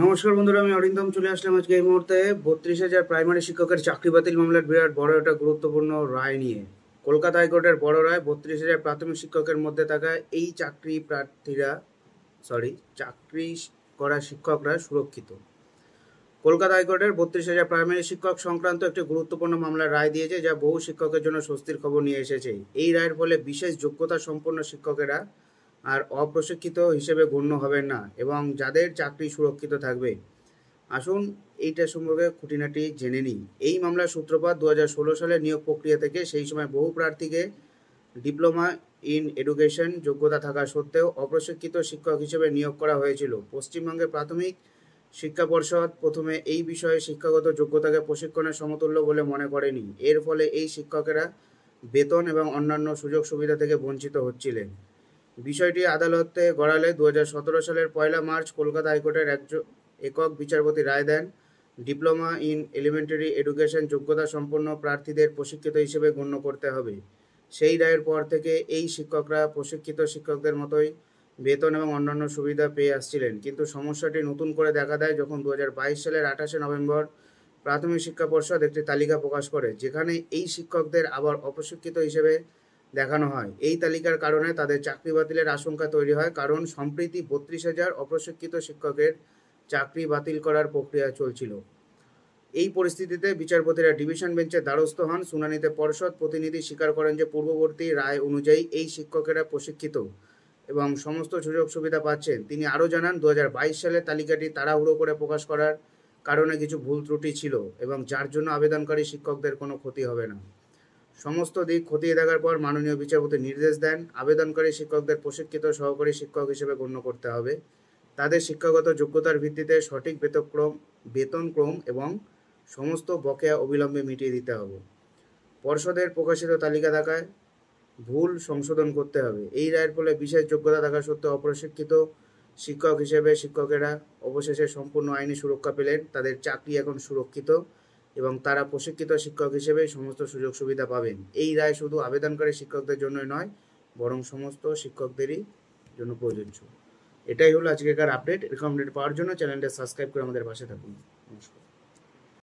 নমস্কার বন্ধুরা, আমি অরিন্দম চলে আসলাম আজকে এই মুহূর্তে 32,000 প্রাইমারি শিক্ষকের চাকরি বাতিল মামলার বিরাট বড় একটা গুরুত্বপূর্ণ রায় নিয়ে। কলকাতা হাইকোর্টের বড় রায়, 32,000 প্রাথমিক শিক্ষকের মধ্যে থাকা এই চাকরি করা শিক্ষকরা সুরক্ষিত। কলকাতা হাইকোর্টের 32,000 প্রাইমারি শিক্ষক সংক্রান্ত একটি গুরুত্বপূর্ণ মামলার রায় দিয়েছে, যা বহু শিক্ষকের জন্য স্বস্তির খবর নিয়ে এসেছে। এই রায়ের ফলে বিশেষ যোগ্যতা সম্পন্ন শিক্ষকেরা আর অপ্রশিক্ষিত হিসেবে গণ্য হবেন না এবং যাদের চাকরি সুরক্ষিত থাকবে। আসুন এইটা সম্পর্কে খুঁটিনাটি জেনে নিই। এই মামলার সূত্রপাত 2016 সালের নিয়োগ প্রক্রিয়া থেকে। সেই সময় বহু প্রার্থীকে ডিপ্লোমা ইন এডুকেশন যোগ্যতা থাকা সত্ত্বেও অপ্রশিক্ষিত শিক্ষক হিসেবে নিয়োগ করা হয়েছিল। পশ্চিমবঙ্গের প্রাথমিক শিক্ষা পর্ষদ প্রথমে এই বিষয়ে শিক্ষাগত যোগ্যতাকে প্রশিক্ষণের সমতুল্য বলে মনে করেনি। এর ফলে এই শিক্ষকেরা বেতন এবং অন্যান্য সুযোগ সুবিধা থেকে বঞ্চিত হচ্ছিলেন। বিষয়টি আদালতে গড়ালে 2017 সালের 1 মার্চ কলকাতা হাইকোর্টের একক বিচারপতি রায় দেন, ডিপ্লোমা ইন এলিমেন্টারি এডুকেশন যোগ্যতা সম্পন্ন প্রার্থীদের প্রশিক্ষিত হিসেবে গণ্য করতে হবে। সেই রায়ের পর থেকে এই শিক্ষকরা প্রশিক্ষিত শিক্ষকদের মতোই বেতন এবং অন্যান্য সুবিধা পেয়ে আসছিলেন। কিন্তু সমস্যাটি নতুন করে দেখা দেয় যখন 2022 সালের 28 নভেম্বর প্রাথমিক শিক্ষা পর্ষদ একটি তালিকা প্রকাশ করে, যেখানে এই শিক্ষকদের আবার অপ্রশিক্ষিত হিসেবে দেখানো হয়। এই তালিকার কারণে তাদের চাকরি বাতিলের আশঙ্কা তৈরি হয়, কারণ সম্প্রতি 32,000 অপ্রশিক্ষিত শিক্ষকের চাকরি বাতিল করার প্রক্রিয়া চলছিল। এই পরিস্থিতিতে বিচারপতিরা ডিভিশন বেঞ্চের দ্বারস্থ হন। শুনানিতে পর্ষদ প্রতিনিধি স্বীকার করেন যে পূর্ববর্তী রায় অনুযায়ী এই শিক্ষকেরা প্রশিক্ষিত এবং সমস্ত সুযোগ সুবিধা পাচ্ছেন। তিনি আরও জানান, 2022 সালে তালিকাটি তাড়াহুড়ো করে প্রকাশ করার কারণে কিছু ভুল ত্রুটি ছিল এবং যার জন্য আবেদনকারী শিক্ষকদের কোনো ক্ষতি হবে না। সমস্ত দিক খতিয়ে দেখার পর মাননীয় বিচারপতি নির্দেশ দেন, আবেদনকারী শিক্ষকদের প্রশিক্ষিত সহকারী শিক্ষক হিসেবে গণ্য করতে হবে। তাদের শিক্ষাগত যোগ্যতার ভিত্তিতে সঠিক বেতনক্রম এবং সমস্ত বকেয়া অবিলম্বে মিটিয়ে দিতে হবে। পর্ষদের প্রকাশিত তালিকা থাকায় ভুল সংশোধন করতে হবে। এই রায়ের ফলে বিশেষ যোগ্যতা থাকা সত্ত্বেও অপ্রশিক্ষিত শিক্ষক হিসেবে শিক্ষকেরা অবশেষে সম্পূর্ণ আইনি সুরক্ষা পেলেন। তাদের চাকরি এখন সুরক্ষিত এবং তারা প্রশিক্ষিত শিক্ষক হিসেবে সমস্ত সুযোগ সুবিধা পাবেন। এই রায় শুধু আবেদনকারী শিক্ষকদের জন্যই নয়, বরং সমস্ত শিক্ষকদেরই জন্য প্রযোজ্য। এটাই হলো আজকেকার আপডেট। এরকম আপডেট পাওয়ার জন্য চ্যানেলটা সাবস্ক্রাইব করে আমাদের পাশে থাকুন। নমস্কার।